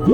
Hey,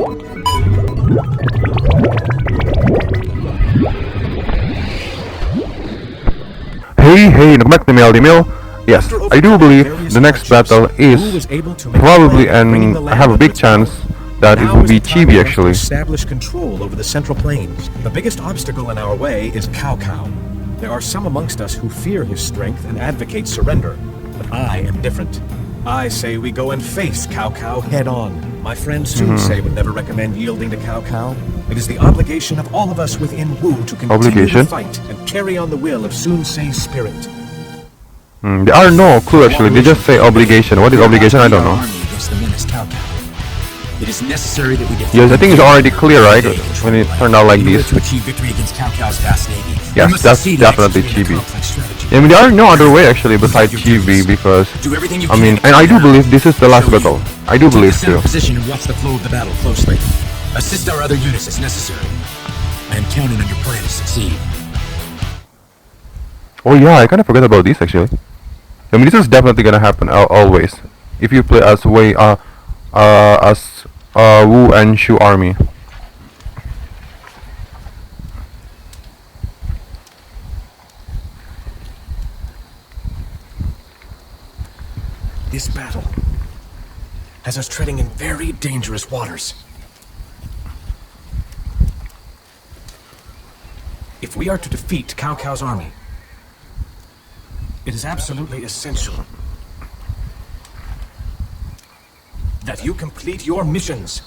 back to me, AldiMil. Yes, I do believe the next battle is probably, and I have a big chance that it will be Chibi actually. Establish control over the central plains. The biggest obstacle in our way is Cao Cao. There are some amongst us who fear his strength and advocate surrender, but I am different. I say we go and face Cao Cao head on. My friend Zhou would never recommend yielding to Cao Cao. It is the obligation of all of us within Wu to continue the fight and carry on the will of Sun Tse's spirit. There are no clue actually, they just say obligation. What is obligation? I don't know. It is necessary that we defeat. Yes, I think it's already clear, right? When it turned out like this. To achieve victory against Cao Cao's vast navy. Yes, that's definitely Chibi. I mean, there are no other way actually besides Chibi, because I mean, and I do believe this is the last battle. I do believe too. Position and watch the flow of the battle closely. Assist our other units as necessary. I am counting on your plan to succeed. Oh yeah, I kind of forgot about this actually. I mean, this is definitely gonna happen always if you play as Wu and Shu army. This battle has us treading in very dangerous waters. If we are to defeat Cao Cao's army, it is absolutely essential that you complete your missions.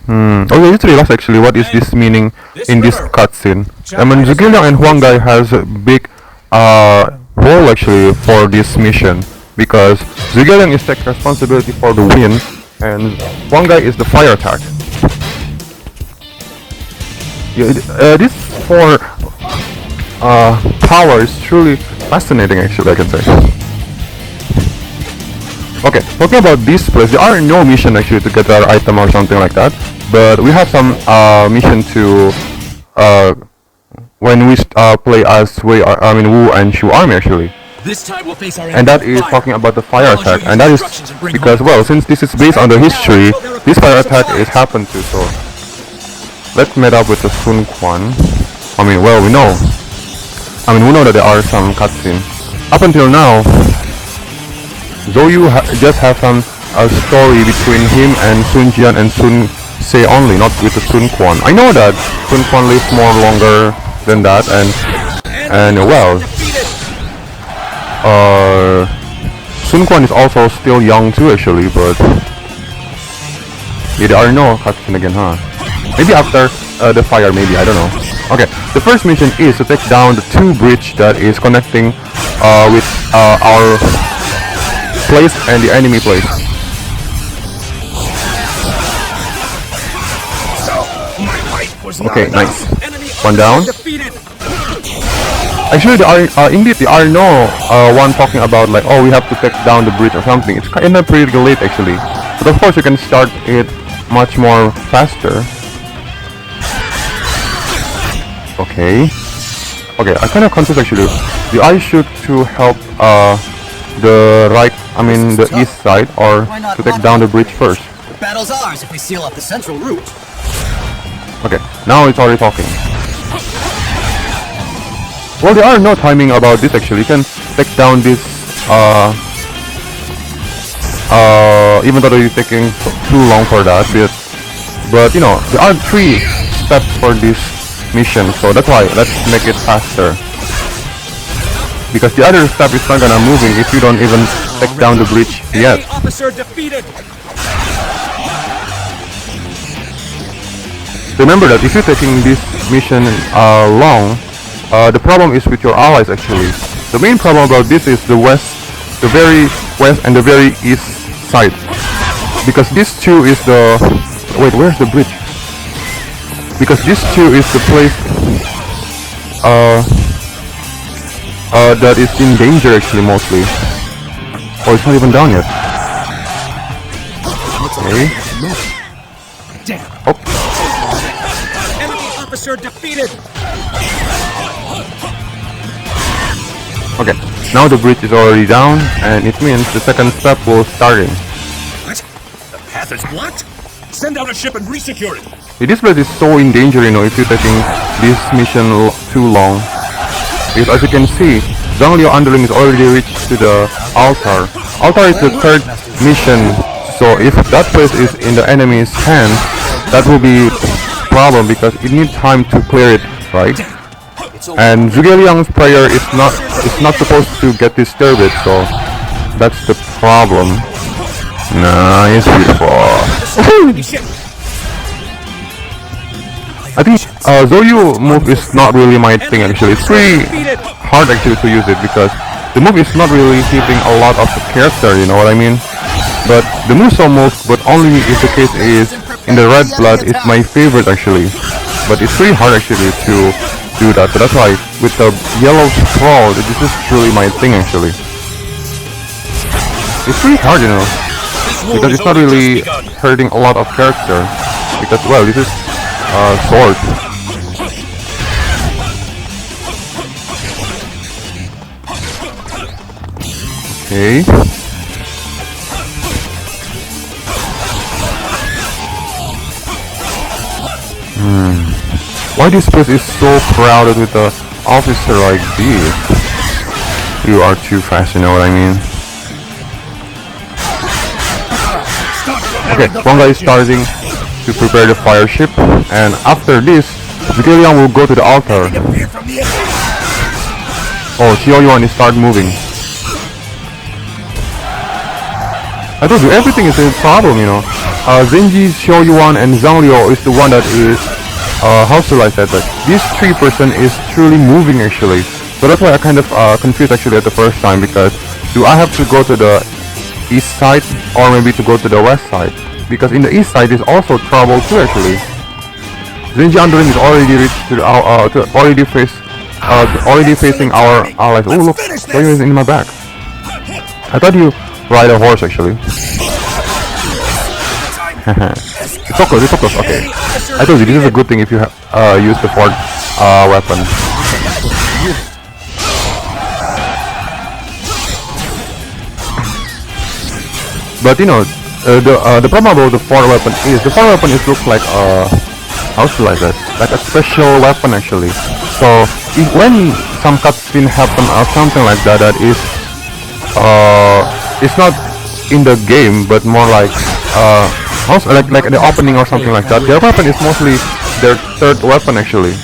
Okay, let's realize actually what is this meaning in this cutscene. I mean, Zhuge and Huang Gai has a big role actually for this mission, because Zhuge is taking responsibility for the wind and Huang Gai is the fire attack. Yeah, this four power is truly fascinating actually, I can say. Okay, talking about this place, there are no mission actually to get our item or something like that, but we have some mission to when we play as Wu and Shu army actually. This time we'll face our and that is talking about the fire attack, and that is because, well, since this is based on the history, this fire attack is happened to, so let's meet up with the Sun Quan. I mean, well, we know that there are some cutscenes. Up until now, Zhou just have some story between him and Sun Jian and Sun Tse only, not with the Sun Quan. I know that Sun Quan lives more longer than that, and well, Sun Quan is also still young too actually, but yeah, there are no cutscene again, huh? Maybe after the fire, maybe, I don't know. Okay, the first mission is to take down the two bridge that is connecting with our place and the enemy place. Okay, nice. One down. Actually, indeed there are no one talking about like, oh, we have to take down the bridge or something. It's kind of pretty late actually, but of course you can start it much more faster. Okay, I kind of confused actually. Do I shoot to help the east side, or to take down the bridge first? The battle's ours if we seal up the central route. Okay, now it's already talking. Well, there are no timing about this actually. You can take down this even though it's taking too long for that, but you know, there are 3 steps for this mission, so that's why let's make it faster, because the other step is not gonna moving if you don't even take down the bridge yet. Officer defeated. Remember that if you're taking this mission long, the problem is with your allies actually. The main problem about this is the west, the very west and the very east side, because this two is the where's the bridge? Because this two is the place that is in danger actually mostly. Oh, it's not even down yet. Okay. Oh. Enemy officer defeated. Okay, now the bridge is already down, and it means the second step will starting. officers. What? Send out a ship and resecure it. This place is so in danger, you know, if you're taking this mission too long. Because as you can see, Zhang Liao underling is already reached to the altar. Altar is the third mission, so if that place is in the enemy's hands, that will be problem because it needs time to clear it, right? And Zhuge Liang's prayer is not supposed to get disturbed, so that's the problem. Nice, beautiful. I think Zhou move is not really my thing actually. It's pretty hard actually to use it because the move is not really hitting a lot of the character, you know what I mean? But the Musou move, but only if the case is in the red blood, is my favorite actually. But it's pretty hard actually to do that, so that's why with the yellow scroll, this is truly my thing actually. It's pretty hard, you know, because it's not really hurting a lot of character. Because well, this is sword. Okay. Why this place is so crowded with the officer like this? You are too fast, you know what I mean? Okay, one guy is starting to prepare the fire ship, and after this, Zhuge Liang will go to the altar. Oh, Xiao Yuan is start moving. I told you, everything is a problem, you know. Zenji, Xiao Yuan, and Zhang Liao is the one that is, how should I say that? This 3% is truly moving actually. So that's why I kind of confused actually at the first time, because do I have to go to the east side or maybe to go to the west side? Because in the east side is also trouble too actually. Zenji underling is already reached to the, already facing our allies. Oh look, Koei is in my back. I thought you ride a horse actually. It's so close, it's so close. Okay. I told you this is a good thing if you use the fourth weapon. But you know, the problem about the fourth weapon is looks like how should I say, like a special weapon actually. So when some cutscene happen or something like that, that is it's not in the game but more like also like the opening or something like that. Their weapon is mostly their third weapon actually.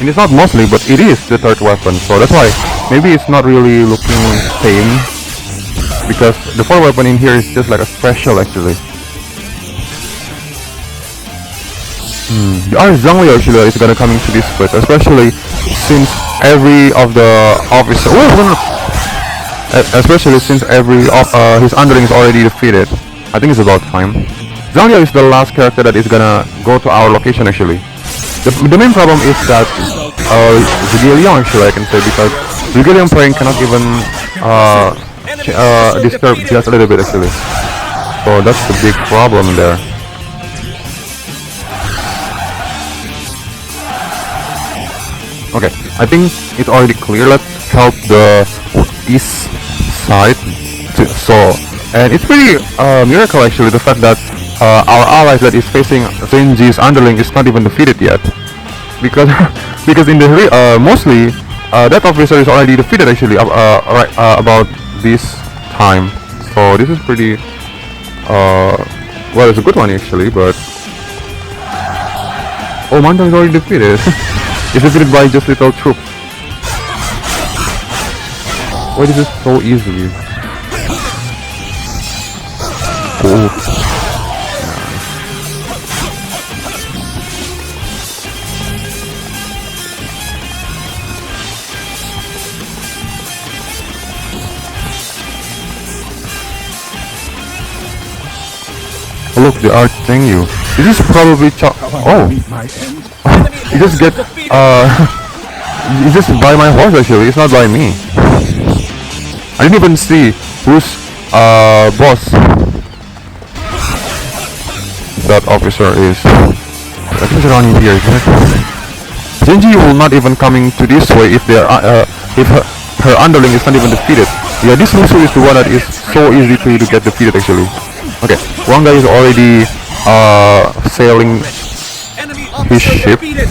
And it's not mostly, but it is the third weapon. So that's why maybe it's not really looking same. Because the fourth weapon in here is just like a special actually. The Zhang Liao actually is gonna come into this place, especially since every of the officer, especially since every of his underling is already defeated. I think it's about time. Zhang Liao is the last character that is gonna go to our location actually. The main problem is that Zhuge Liang actually I can say, because Zhuge Liang praying cannot even disturb just a little bit actually. So that's the big problem there. Okay, I think it's already clear. Let's help the east side. And it's pretty miracle actually, the fact that our allies that is facing Zenji's underling is not even defeated yet. Because because in the mostly that officer is already defeated actually about this time. So this is pretty well, it's a good one actually, but oh, Manta is already defeated. It's defeated by just little troops. Why is this so easily? Oh. Oh look, they are saying you. This is probably oh. You just get you just buy my horse actually, it's not by me. I didn't even see who's boss that officer is. I think it's around here, isn't it? Zenji will not even coming to this way if they are if her underling is not even defeated. Yeah, this Musu is the one that is so easy to get defeated actually. Okay, one guy is already sailing Enemy his officer ship. defeated.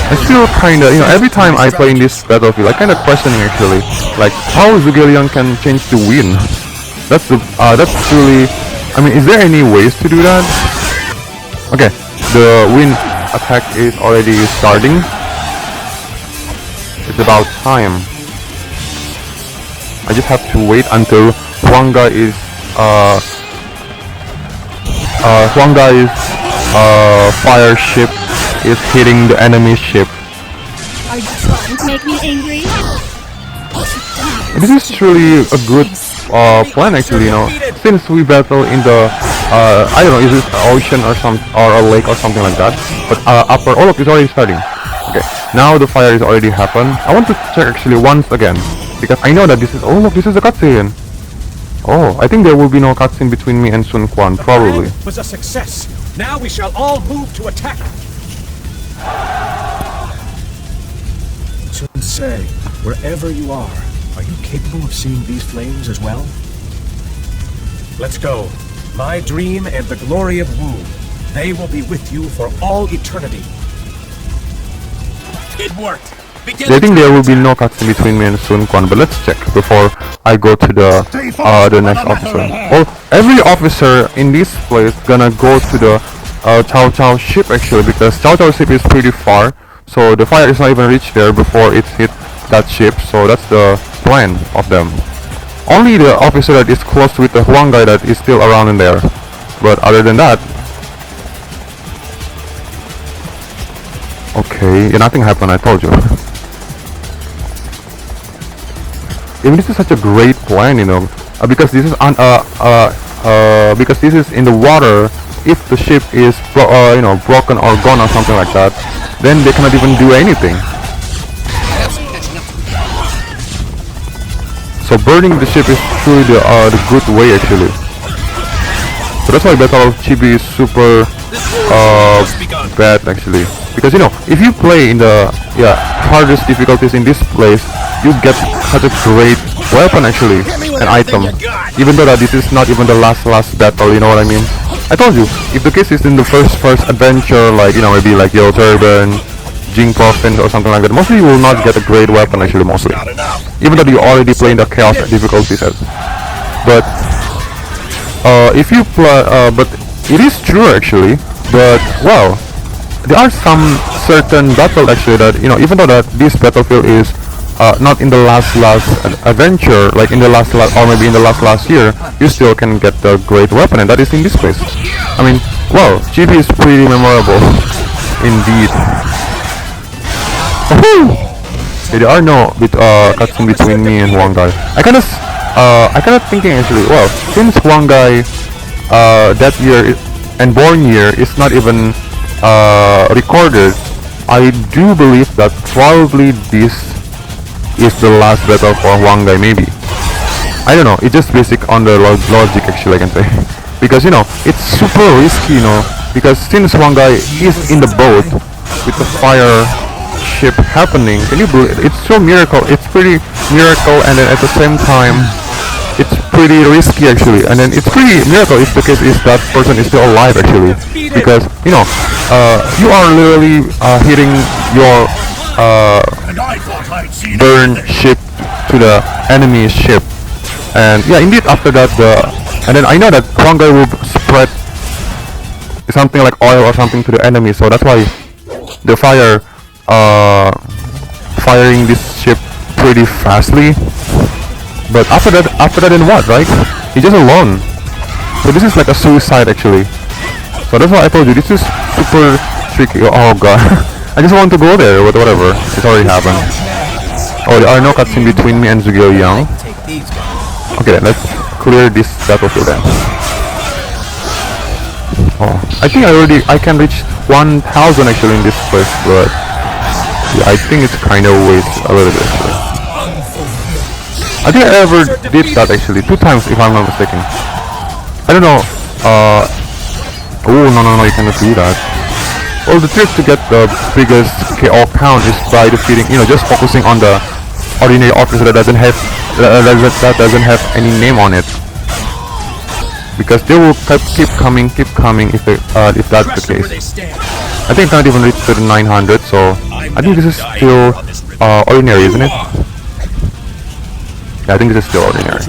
I feel kinda, every time I play in this battlefield, I kinda questioning actually, like how Zugelion can change to win. That's truly, I mean, is there any ways to do that? Okay, the win attack is already starting. It's about time. I just have to wait until Huanga's fire ship is hitting the enemy ship. Are you trying to make me angry? This is truly a good plan actually, since we battle in the I don't know, is it an ocean or a lake or something like that, but upper all of it is already starting. Okay, now the fire is already happened. I want to check actually once again, because I know that this is a cutscene. Oh, I think there will be no cutscene between me and Sun Quan, probably. Plan was a success. Now we shall all move to attack. Sensei, wherever you are you capable of seeing these flames as well? Let's go. My dream and the glory of Wu. They will be with you for all eternity. It worked. I think there will be no cutscene between me and Sun Quan, but let's check before I go to the next officer. Well, every officer in this place gonna go to the Cao Cao ship actually, because Cao Cao ship is pretty far, so the fire is not even reached there before it hit that ship. So that's the plan of them. Only the officer that is close with the Huang guy that is still around in there, but other than that, okay, yeah, nothing happened. I told you. Even this is such a great plan, because this is because this is in the water. If the ship is broken or gone or something like that, then they cannot even do anything. So burning the ship is truly the good way actually. So that's why Battle of Chibi is super bad actually, because if you play in the hardest difficulties in this place, you get such a great weapon actually, an item, even though that this is not even the last battle, you know what I mean. I told you, if the case is in the first adventure, like maybe like Yellow Turban, Jing Province or something like that, mostly you will not get a great weapon actually, mostly, even though you already play in the chaos difficulties. But if you play, but it is true actually, but well, there are some certain battle actually that even though that this battlefield is not in the last adventure, like in the last or maybe in the last year, you still can get the great weapon, and that is in this place. I mean, well, GB is pretty memorable indeed. Yeah, there are no cutscene between me and Huang Gai. I kind of thinking actually, well, since Huang Gai that year and born year is not even recorded, I do believe that probably this is the last battle for Huang Gai, maybe. I don't know, it's just basic on the logic actually, I can say. Because it's super risky, because since Huang Gai is in the boat with the fire ship happening, can you believe it's so miracle, it's pretty miracle, and then at the same time it's pretty risky actually, and then it's pretty miracle if the case is that person is still alive actually, because you are literally hitting your burn ship to the enemy ship, and yeah, indeed after that and then I know that Huang Gai will spread something like oil or something to the enemy, so that's why the fire firing this ship pretty fastly. But after that then what, right? He's just alone. So this is like a suicide actually. So that's why I told you this is super tricky. Oh god. I just want to go there, but whatever. It's already happened. Oh, there are no cutscenes between me and Zugeo Yang. Okay, let's clear this battlefield then. Oh, I think I can reach 1000 actually in this place, but yeah, I think it's kind of waste a little bit actually. I think I ever did that actually 2 times if I'm not mistaken. I don't know. Oh no, you cannot do that. Well, the trick to get the biggest KO count is by defeating, just focusing on the ordinary officer that doesn't have that doesn't have any name on it, because they will keep coming if that's the case. I think it's not even reached to the 900, so I think this is still ordinary, isn't it? Yeah, I think this is still ordinary.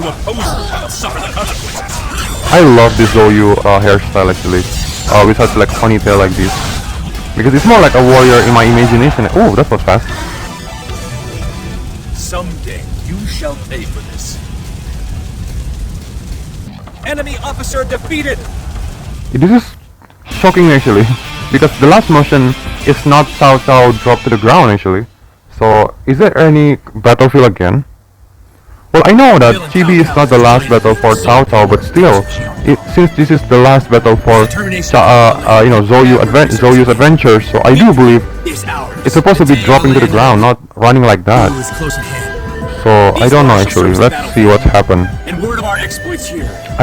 I love this Zhou hairstyle actually, with such like ponytail like this, because it's more like a warrior in my imagination. Oh, that was fast. Someday you shall pay for this. Enemy officer defeated! This is shocking actually, because the last motion is not Cao Cao drop to the ground actually. So is there any battlefield again? Well, I know that Chibi is not the last battle for Cao Cao, but still, since this is the last battle for Zhou's adventure, so I do believe it's supposed to be dropping to the ground, not running like that. So I don't know actually. Let's see what's happened. I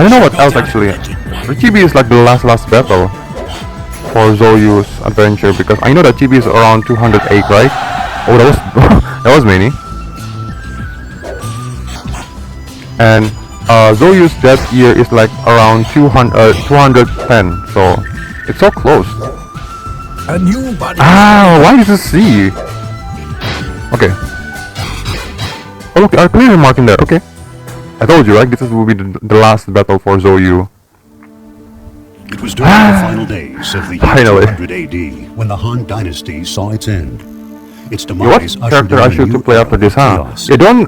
don't know what else actually. Chibi is like the last battle for Zhou's adventure, because I know that Chibi is around 208, right? Oh, that was that was many. And Zhou's death year is like around 210, so it's so close. A new body. Ah, why is it C? Okay. Oh, look, I clearly marking there. Okay. I told you, right? This will be the last battle for Zhou. It was during the final days of the year 200 AD when the Han Dynasty saw its end. Its What demise character I should to play after this, huh? You don't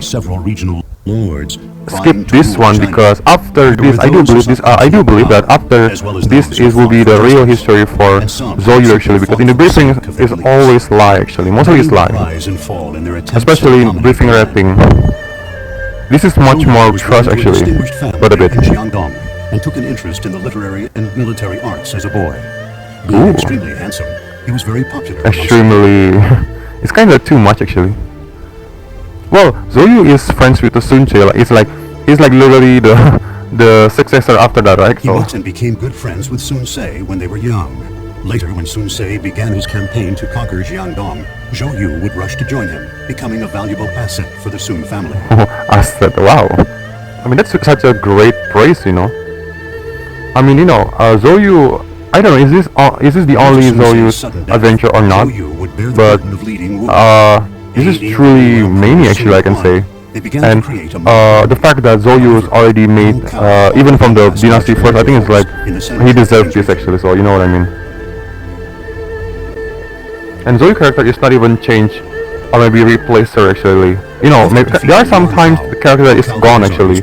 several regional lords skip this one, because after this, I do believe that after this will be the real history for Zhou actually, because in the briefing is always lie actually, mostly it's lie, especially in briefing wrapping. This is much more trust actually, but a bit. And took an interest in the literary and military arts as a boy. Ooh. Being extremely handsome, he was very popular. Extremely. It's kind of too much actually. Well, Zhou is friends with the Sun Ce. He's like literally the successor after that, right? He met and became good friends with Sun Ce when they were young. Later, when Sun Ce began his campaign to conquer Jiangdong, Zhou Yu would rush to join him, becoming a valuable asset for the Sun family. Asset, wow. I mean, that's such a great praise, you know. I mean, Zhou Yu, I don't know, is this the only Zhou Yu's adventure or not? But this is truly many actually, I can say. And the fact that Zhou Yu is already made, even from the Dynasty first, I think it's like, he deserves this actually, so you know what I mean. And Zhou character is not even changed, or maybe replaced her actually. Maybe, there are sometimes the character that is gone actually,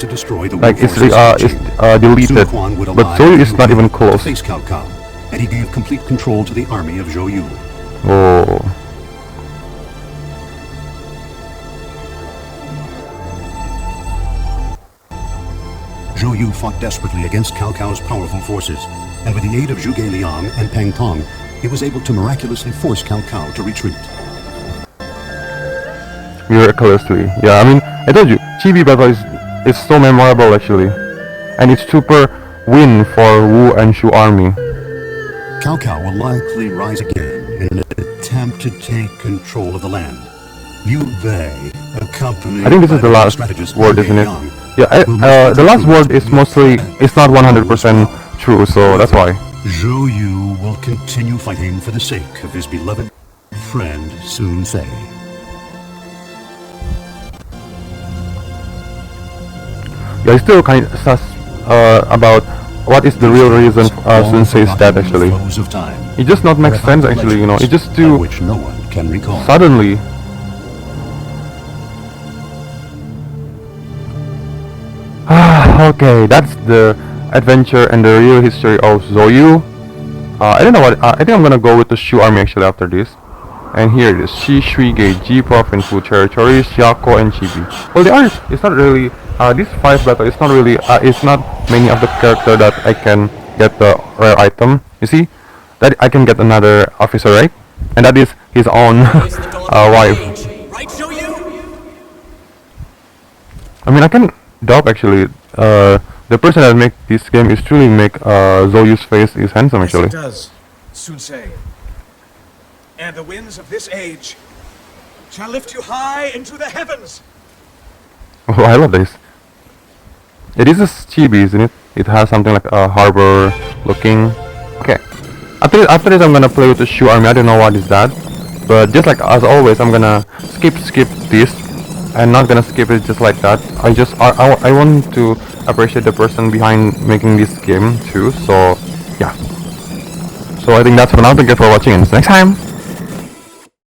like it's deleted, but Zhou is not even close. And he gave complete control to the army of Zhou Yu. Oh. Zhou Yu fought desperately against Cao Cao's powerful forces, and with the aid of Zhuge Liang and Pang Tong, he was able to miraculously force Cao Cao to retreat. Miraculously, yeah. I mean, I told you, Chibi battle is so memorable actually, and it's super win for Wu and Shu army. Cao Cao will likely rise again in an attempt to take control of the land. Liu Bei, accompanied I think this is the last word, isn't it? Yeah, the last word is mostly, it's not 100% true, so that's why. Zhou Yu will continue fighting for the sake of his beloved friend Sun Ce. Yeah, I still kind of sus about what is the real reason Sun Ce's death actually. It just not makes sense actually, it just too which no one can recall. Suddenly. Okay, that's the adventure and the real history of Zhou Yu. I don't know what, I think I'm gonna go with the Shu army actually after this. And here it is, Shi, Shuige, Ji province, Wu territories, Xiako and Chibi. Well, it's not really, this 5 battle, it's not really, it's not many of the character that I can get the rare item. You see, that I can get another officer, right? And that is his own wife. I mean, I can doubt actually, the person that make this game is truly make Zhou Yu's face is handsome actually. Yes, it does, Sun Ce. And the winds of this age shall lift you high into the heavens. Oh, I love this. It is a chibi, isn't it? It has something like a harbor looking. Okay. After this, I'm gonna play with the Zhou army. I don't know what is that, but just like as always, I'm gonna skip this. I'm not gonna skip it just like that. I want to appreciate the person behind making this game too. So yeah. So I think that's for now. Thank you for watching, and see you next time.